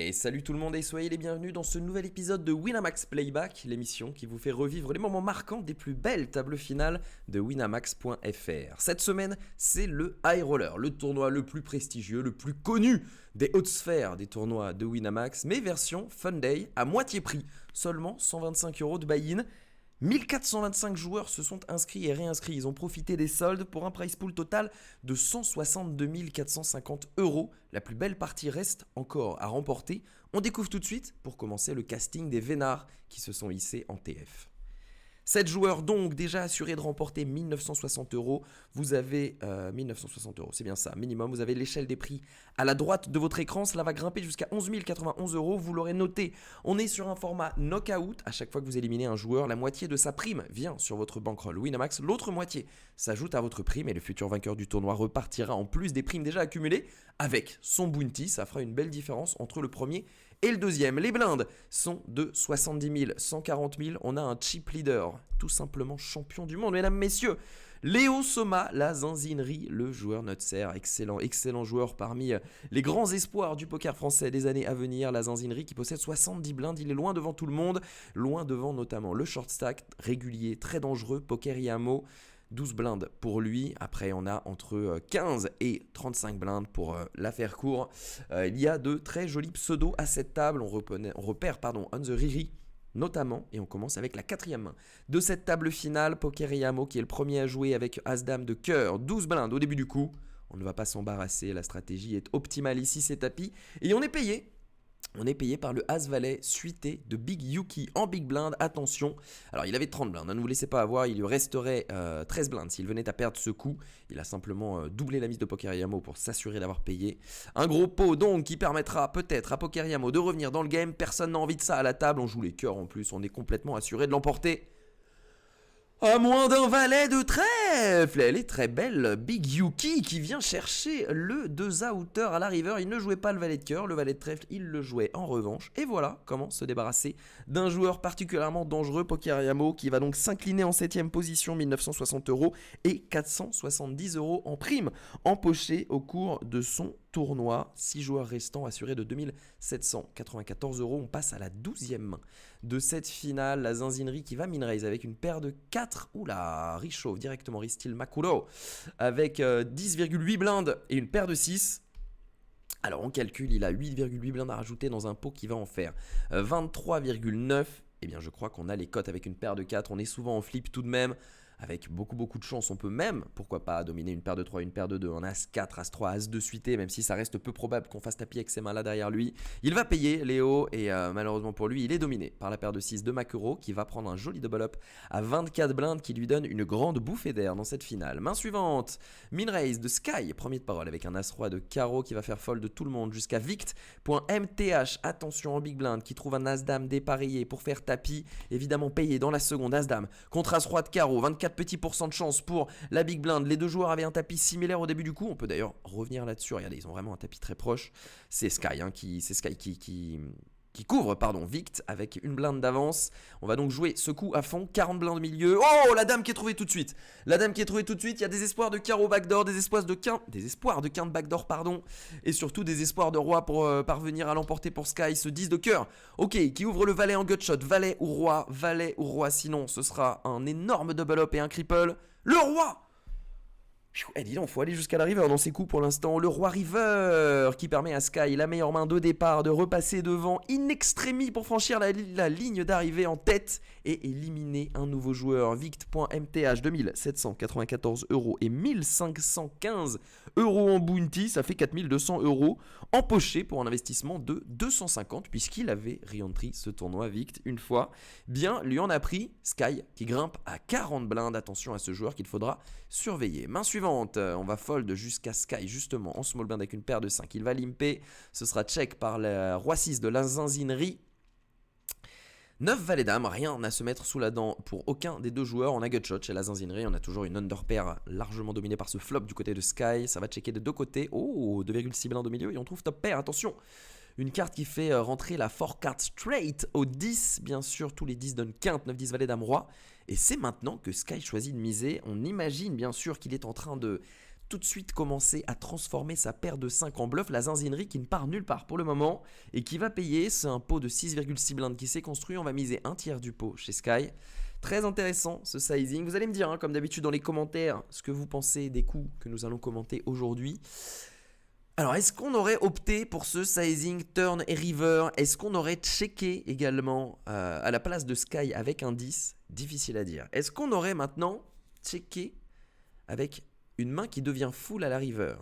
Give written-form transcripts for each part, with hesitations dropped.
Et salut tout le monde et soyez les bienvenus dans ce nouvel épisode de Winamax Playback, l'émission qui vous fait revivre les moments marquants des plus belles tables finales de winamax.fr. Cette semaine, c'est le High Roller, le tournoi le plus prestigieux, le plus connu des hautes sphères des tournois de Winamax, mais version Fun Day à moitié prix, seulement 125 € de buy-in. 1425 joueurs se sont inscrits et réinscrits. Ils ont profité des soldes pour un prize pool total de 162 450 €. La plus belle partie reste encore à remporter. On découvre tout de suite, pour commencer, le casting des Vénards qui se sont hissés en TF. 7 joueurs donc déjà assurés de remporter 1960 €. Vous avez 1960 €, c'est bien ça, minimum. Vous avez l'échelle des prix à la droite de votre écran. Cela va grimper jusqu'à 11 091 €. Vous l'aurez noté, on est sur un format knockout. À chaque fois que vous éliminez un joueur, la moitié de sa prime vient sur votre bankroll Winamax. L'autre moitié s'ajoute à votre prime et le futur vainqueur du tournoi repartira en plus des primes déjà accumulées avec son bounty. Ça fera une belle différence entre le premier et le deuxième. Les blindes sont de 70 000, 140 000. On a un chip leader, tout simplement champion du monde, mesdames, messieurs. Léo Soma, la zinzinerie, le joueur Nutser, excellent joueur parmi les grands espoirs du poker français des années à venir. La zinzinerie qui possède 70 blindes, il est loin devant tout le monde, loin devant notamment le short stack, régulier, très dangereux, Poker Iamo. 12 blindes pour lui, après on a entre 15 et 35 blindes pour la faire court. Il y a de très jolis pseudos à cette table, on repère On the Riri notamment, et on commence avec la quatrième main de cette table finale, Poker Iamo qui est le premier à jouer avec As-Dame de cœur, 12 blindes au début du coup. On ne va pas s'embarrasser, la stratégie est optimale ici, c'est tapis, et on est payé. On est payé par le As-Valet suité de Big Yuki en Big Blind. Attention, alors il avait 30 blindes, ne vous laissez pas avoir, il lui resterait 13 blindes s'il venait à perdre ce coup. Il a simplement doublé la mise de Poker Iamo pour s'assurer d'avoir payé. Un gros pot donc qui permettra peut-être à Poker Iamo de revenir dans le game. Personne n'a envie de ça à la table, on joue les cœurs en plus, on est complètement assuré de l'emporter. À moins d'un valet de trèfle. Elle est très belle, Big Yuki qui vient chercher le 2-outer à la river. Il ne jouait pas le valet de cœur, le valet de trèfle, il le jouait en revanche. Et voilà comment se débarrasser d'un joueur particulièrement dangereux, Poker Iamo, qui va donc s'incliner en 7ème position, 1960 € et 470 € en prime empochée au cours de son tournoi. 6 joueurs restants assurés de 2794 €. On passe à la 12e main de cette finale. La zinzinerie qui va min-raise avec une paire de 4. Oula, Richauve directement, Ristil Makuro. Avec 10,8 blindes et une paire de 6. Alors on calcule, il a 8,8 blindes à rajouter dans un pot qui va en faire 23,9. Eh bien je crois qu'on a les cotes avec une paire de 4. On est souvent en flip tout de même. Avec beaucoup de chance, on peut même, pourquoi pas, dominer une paire de 3, une paire de 2, un As-4, As-3, As-2 suité, même si ça reste peu probable qu'on fasse tapis avec ses mains là derrière lui. Il va payer, Léo, et malheureusement pour lui, il est dominé par la paire de 6 de Makuro, qui va prendre un joli double-up à 24 blindes, qui lui donne une grande bouffée d'air dans cette finale. Main suivante, min-raise de Sky, premier de parole, avec un As-Roi de carreau qui va faire fold de tout le monde jusqu'à Vict.mth. Attention en big blind, qui trouve un As-Dame dépareillé pour faire tapis, évidemment payé dans la seconde As-Dame, contre As-Roi de carreau, 24 petits pourcents de chance pour la big blind. Les deux joueurs avaient un tapis similaire au début du coup. On peut d'ailleurs revenir là-dessus. Regardez, ils ont vraiment un tapis très proche. C'est Sky, qui couvre Vict avec une blinde d'avance. On va donc jouer ce coup à fond. 40 blindes au milieu. Oh, la dame qui est trouvée tout de suite. Il y a des espoirs de carreau backdoor, des espoirs de quinte backdoor, pardon. Et surtout des espoirs de roi pour parvenir à l'emporter pour Sky. Ce 10 de cœur. Ok, qui ouvre le valet en gutshot. Valet ou roi. Sinon, ce sera un énorme double up et un cripple. Le roi! Eh dis donc, faut aller jusqu'à la river dans ces coups pour l'instant. Le roi river qui permet à Sky, la meilleure main de départ, de repasser devant in extremis pour franchir la ligne d'arrivée en tête et éliminer un nouveau joueur. Vict.mth, 2794 € et 1515 € en bounty. Ça fait 4200 € empochés pour un investissement de 250 puisqu'il avait re-entry ce tournoi Vict une fois. Bien, lui en a pris Sky qui grimpe à 40 blindes. Attention à ce joueur qu'il faudra surveiller. Main suivante. On va fold jusqu'à Sky justement en small blind avec une paire de 5. Il va limper. Ce sera check par la roi 6 de la zinzinerie. 9 valets dames, rien à se mettre sous la dent pour aucun des deux joueurs. On a gutshot chez la zinzinerie, on a toujours une underpair largement dominée par ce flop du côté de Sky. Ça va checker de deux côtés. Oh, 2,6 blindes au milieu et on trouve top pair, attention. Une carte qui fait rentrer la 4 card straight au 10. Bien sûr, tous les 10 donnent quinte, 9, 10, valet, dame, roi. Et c'est maintenant que Sky choisit de miser. On imagine bien sûr qu'il est en train de tout de suite commencer à transformer sa paire de 5 en bluff. La zinzinerie qui ne part nulle part pour le moment et qui va payer. C'est un pot de 6,6 blindes qui s'est construit. On va miser un tiers du pot chez Sky. Très intéressant ce sizing. Vous allez me dire, comme d'habitude dans les commentaires, ce que vous pensez des coups que nous allons commenter aujourd'hui. Alors, est-ce qu'on aurait opté pour ce sizing turn et river? Est-ce qu'on aurait checké également à la place de Sky avec un 10? Difficile à dire. Est-ce qu'on aurait maintenant checké avec une main qui devient full à la river?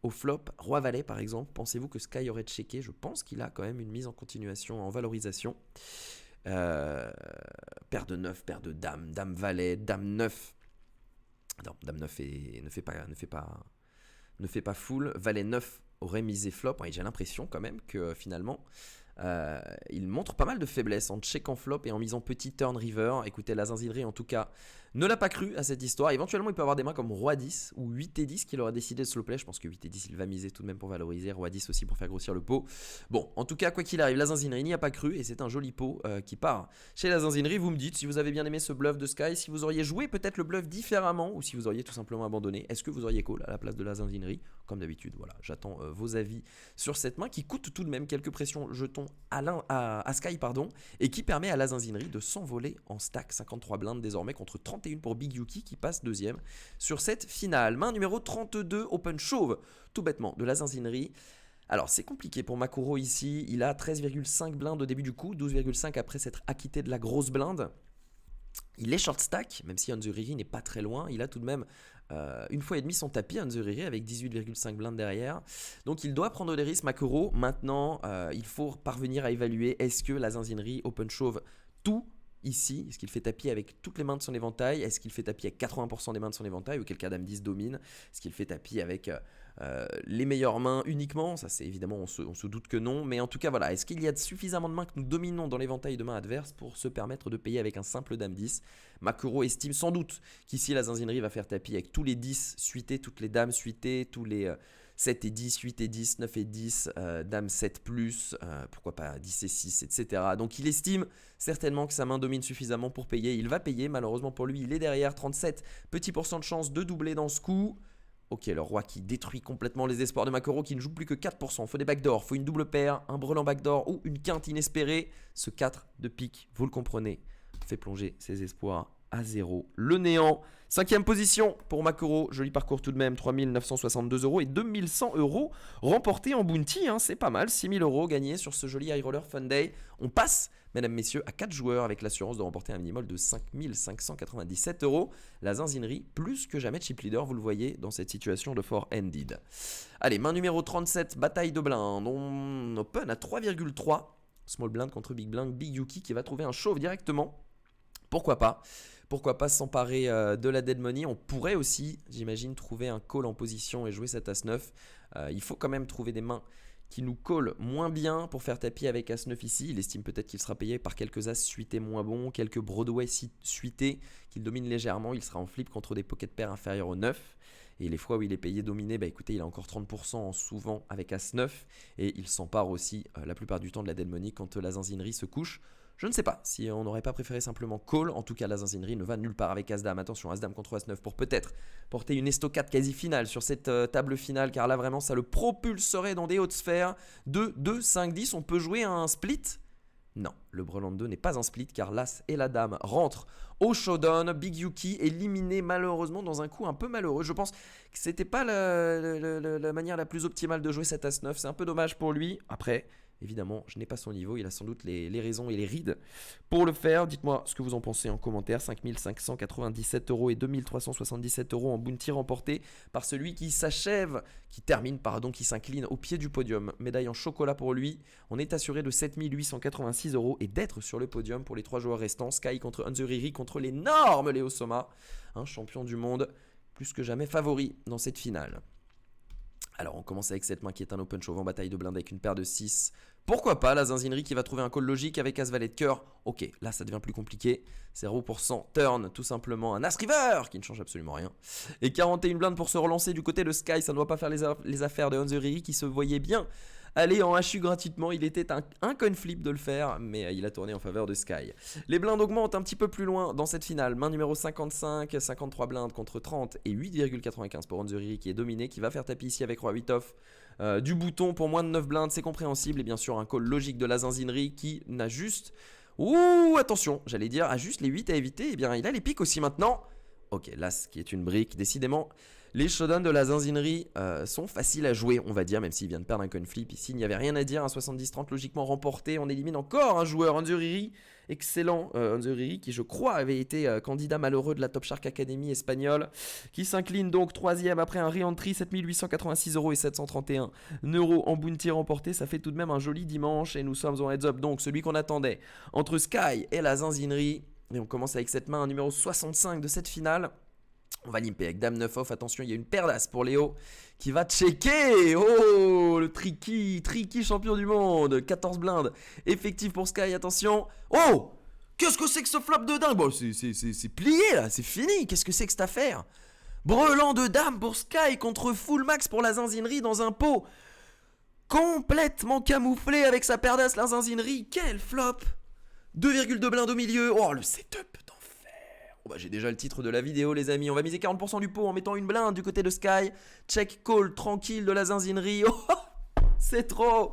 Au flop, Roi-Valet par exemple, pensez-vous que Sky aurait checké? Je pense qu'il a quand même une mise en continuation, en valorisation. Paire de 9, paire de Dame, Dame-Valet, Dame 9. Non, Dame 9 ne fait pas full. Valet 9 aurait misé flop. Ouais, j'ai l'impression quand même que finalement il montre pas mal de faiblesses en check en flop et en misant petit turn river. Écoutez, la zinzinerie en tout cas ne l'a pas cru à cette histoire. Éventuellement il peut avoir des mains comme Roi 10 ou 8 et 10 qu'il aurait décidé de slow play. Je pense que 8 et 10 il va miser tout de même pour valoriser. Roi 10 aussi pour faire grossir le pot. Bon, en tout cas quoi qu'il arrive, la zinzinerie n'y a pas cru et c'est un joli pot qui part chez la zinzinerie. Vous me dites si vous avez bien aimé ce bluff de Sky, si vous auriez joué peut-être le bluff différemment ou si vous auriez tout simplement abandonné. Est-ce que vous auriez call à la place de la zinzinerie? Comme d'habitude, voilà, j'attends vos avis sur cette main qui coûte tout de même quelques pressions jetons à Sky et qui permet à la zinzinerie de s'envoler en stack. 53 blindes désormais contre 31 pour Big Yuki qui passe deuxième sur cette finale. Main numéro 32, open chauve, tout bêtement, de la zinzinerie. Alors c'est compliqué pour Makuro ici, il a 13,5 blindes au début du coup, 12,5 après s'être acquitté de la grosse blinde. Il est short stack, même si Hanzuriri n'est pas très loin, il a tout de même une fois et demi son tapis Hanzuriri avec 18,5 blindes derrière. Donc il doit prendre des risques Makuro. Maintenant il faut parvenir à évaluer est-ce que la zinzinerie open chauve tout ici, est-ce qu'il fait tapis avec toutes les mains de son éventail, est-ce qu'il fait tapis avec 80% des mains de son éventail, ou quel cas Dame 10 domine, est-ce qu'il fait tapis avec les meilleures mains uniquement, ça c'est évidemment on se doute que non, mais en tout cas voilà, est-ce qu'il y a suffisamment de mains que nous dominons dans l'éventail de mains adverses pour se permettre de payer avec un simple Dame 10? Makuro estime sans doute qu'ici la zinzinerie va faire tapis avec tous les 10 suités, toutes les dames suitées, tous les 7 et 10, 8 et 10, 9 et 10, Dame 7+, pourquoi pas 10 et 6, etc. Donc il estime certainement que sa main domine suffisamment pour payer. Il va payer, malheureusement pour lui, il est derrière, 37 petits pourcents de chance de doubler dans ce coup. Ok, le roi qui détruit complètement les espoirs de Makuro qui ne joue plus que 4%. Faut des backdoors, faut une double paire, un brelan backdoor ou une quinte inespérée. Ce 4 de pique, vous le comprenez, fait plonger ses espoirs à zéro. Le néant. 5e position pour Makuro, joli parcours tout de même, 3 962 € et 2 100 € remportés en bounty, hein, c'est pas mal, 6 000 € gagnés sur ce joli High Roller Fun Day. On passe, mesdames, messieurs, à 4 joueurs avec l'assurance de remporter un minimum de 5 597 €. La zinzinerie, plus que jamais chip leader, vous le voyez dans cette situation de four-ended. Allez, main numéro 37, bataille de blindes, on open à 3,3, small blind contre big blind, Big Yuki qui va trouver un chauve directement. Pourquoi pas s'emparer de la dead money. On pourrait aussi, j'imagine, trouver un call en position et jouer cet As-9. Il faut quand même trouver des mains qui nous call moins bien pour faire tapis avec As-9 ici. Il estime peut-être qu'il sera payé par quelques As suités moins bons, quelques Broadway suités qu'il domine légèrement. Il sera en flip contre des pocket pairs inférieurs au 9. Et les fois où il est payé dominé, bah écoutez, il a encore 30% souvent avec As-9. Et il s'empare aussi la plupart du temps de la dead money quand la zinzinerie se couche. Je ne sais pas si on n'aurait pas préféré simplement call. En tout cas, la zinzinerie ne va nulle part avec As-Dame. Attention, As-Dame contre As-9 pour peut-être porter une estocade quasi finale sur cette table finale. Car là, vraiment, ça le propulserait dans des hautes sphères. 2, 2, 5, 10. On peut jouer un split? Non, le brelan 2 n'est pas un split car l'As et la Dame rentrent au showdown. Big Yuki éliminé malheureusement dans un coup un peu malheureux. Je pense que c'était pas la manière la plus optimale de jouer cet As-9. C'est un peu dommage pour lui. Après... évidemment, je n'ai pas son niveau, il a sans doute les raisons et les rides pour le faire. Dites-moi ce que vous en pensez en commentaire. 5 597 € et 2 377 € en bounty remporté par celui qui s'achève, qui s'incline au pied du podium. Médaille en chocolat pour lui. On est assuré de 7 886 € et d'être sur le podium pour les 3 joueurs restants. Sky contre Hanzuriri contre l'énorme Léo Soma, un champion du monde plus que jamais favori dans cette finale. Alors on commence avec cette main qui est un open chauve en bataille de blinde avec une paire de 6. Pourquoi pas la zinzinerie qui va trouver un call logique avec As valet de cœur. Ok, là ça devient plus compliqué. 0% turn, tout simplement un As river qui ne change absolument rien. Et 41 blindes pour se relancer du côté de Sky. Ça ne doit pas faire les affaires de Hanzuriri qui se voyait bien aller en HU gratuitement. Il était un coin flip de le faire, mais il a tourné en faveur de Sky. Les blindes augmentent un petit peu plus loin dans cette finale. Main numéro 55, 53 blindes contre 30 et 8,95 pour Onzuriri qui est dominé, qui va faire tapis ici avec Roi 8 off. Du bouton pour moins de 9 blindes, c'est compréhensible. Et bien sûr, un call logique de la zinzinerie qui n'a juste... Ouh, attention, j'allais dire, a juste les 8 à éviter. Eh bien, il a les piques aussi maintenant. Ok, l'As qui est une brique. Décidément, les showdowns de la zinzinerie sont faciles à jouer, on va dire, même s'il vient de perdre un coin flip. Ici, il n'y avait rien à dire. Un 70-30 logiquement remporté. On élimine encore un joueur, Onzuriri. Excellent Onzuriri, qui je crois avait été candidat malheureux de la Top Shark Academy espagnole, qui s'incline donc 3ème après un re-entry, 7886 € et 731 € en bounty remporté. Ça fait tout de même un joli dimanche et nous sommes en heads up, donc celui qu'on attendait entre Sky et la zinzinerie. Et on commence avec cette main numéro 65 de cette finale. On va limper avec Dame 9 off. Attention, il y a une paire d'As pour Léo qui va checker. Oh, le tricky champion du monde. 14 blindes. Effectif pour Sky, attention. Oh, qu'est-ce que c'est que ce flop de dingue? Bon, c'est plié là, c'est fini. Qu'est-ce que c'est que cette affaire? Brelan de Dame pour Sky contre Full Max pour la zinzinerie dans un pot complètement camouflé avec sa paire d'As, la zinzinerie. Quel flop! 2,2 blindes au milieu. Oh, le setup d'enfer. Oh, bah, j'ai déjà le titre de la vidéo, les amis. On va miser 40% du pot en mettant une blinde du côté de Sky. Check call tranquille de la zinzinerie. Oh, c'est trop,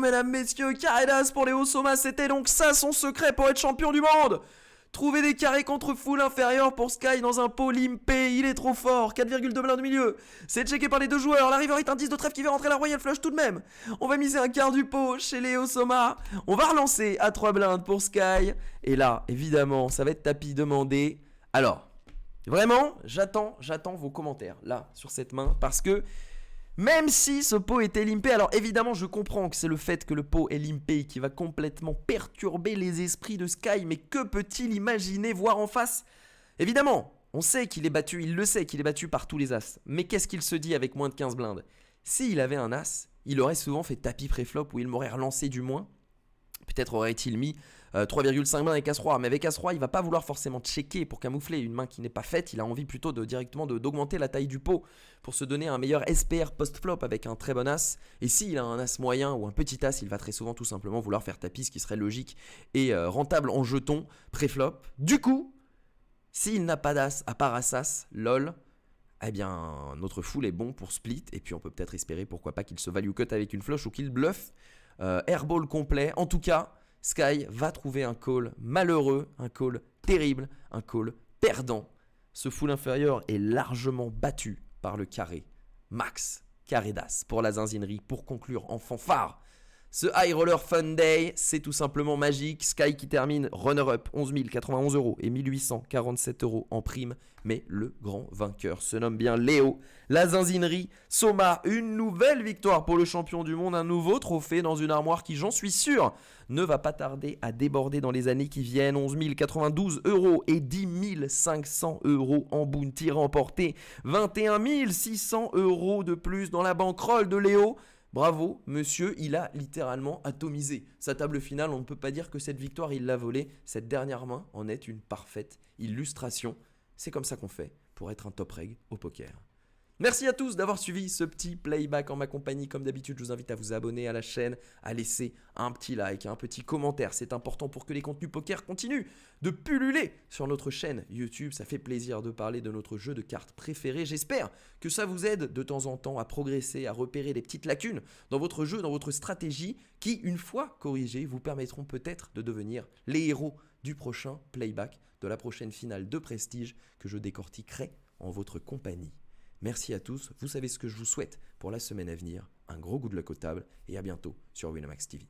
mesdames, messieurs. Carré d'As pour Léo Soma. C'était donc ça son secret pour être champion du monde. Trouver des carrés contre full inférieur pour Sky dans un pot limpé, il est trop fort. 4,2 blindes au milieu. C'est checké par les deux joueurs. La river est un 10 de trèfle qui va rentrer la Royal Flush tout de même. On va miser un quart du pot chez Léo Soma. On va relancer à 3 blindes pour Sky. Et là, évidemment, ça va être tapis demandé. Alors, vraiment, j'attends vos commentaires là sur cette main parce que même si ce pot était limpé, alors évidemment je comprends que c'est le fait que le pot est limpé qui va complètement perturber les esprits de Sky, mais que peut-il imaginer voir en face? Évidemment, on sait qu'il est battu, il le sait qu'il est battu par tous les As, mais qu'est-ce qu'il se dit avec moins de 15 blindes? S'il avait un As, il aurait souvent fait tapis pré-flop où il m'aurait relancé du moins. Peut-être aurait-il mis 3,5 blindes avec As-Roi. Mais avec As-Roi, il va pas vouloir forcément checker pour camoufler une main qui n'est pas faite. Il a envie plutôt directement d'augmenter la taille du pot pour se donner un meilleur SPR post-flop avec un très bon As. Et s'il a un As moyen ou un petit As, il va très souvent tout simplement vouloir faire tapis, ce qui serait logique et rentable en jeton pré-flop. Du coup, s'il n'a pas d'As à part As-As, lol, eh bien notre full est bon pour split. Et puis on peut peut-être espérer pourquoi pas qu'il se value cut avec une flush ou qu'il bluffe. Airball complet. En tout cas, Sky va trouver un call malheureux, un call terrible, un call perdant. Ce full inférieur est largement battu par le carré Max carré d'As pour la zinzinerie pour conclure en fanfare. Ce High Roller Fun Day, c'est tout simplement magique. Sky qui termine runner-up, 11 091 € et 1847 € en prime. Mais le grand vainqueur se nomme bien Léo. La zinzinerie, Soma, une nouvelle victoire pour le champion du monde. Un nouveau trophée dans une armoire qui, j'en suis sûr, ne va pas tarder à déborder dans les années qui viennent. 11 092 € et 10 500 € en bounty remporté. 21 600 € de plus dans la bankroll de Léo. Bravo, monsieur, il a littéralement atomisé sa table finale. On ne peut pas dire que cette victoire, il l'a volée. Cette dernière main en est une parfaite illustration. C'est comme ça qu'on fait pour être un top reg au poker. Merci à tous d'avoir suivi ce petit playback en ma compagnie. Comme d'habitude, je vous invite à vous abonner à la chaîne, à laisser un petit like, un petit commentaire. C'est important pour que les contenus poker continuent de pulluler sur notre chaîne YouTube. Ça fait plaisir de parler de notre jeu de cartes préféré. J'espère que ça vous aide de temps en temps à progresser, à repérer les petites lacunes dans votre jeu, dans votre stratégie, qui, une fois corrigées, vous permettront peut-être de devenir les héros du prochain playback, de la prochaine finale de prestige que je décortiquerai en votre compagnie. Merci à tous, vous savez ce que je vous souhaite pour la semaine à venir. Un gros good luck aux tables et à bientôt sur Winamax TV.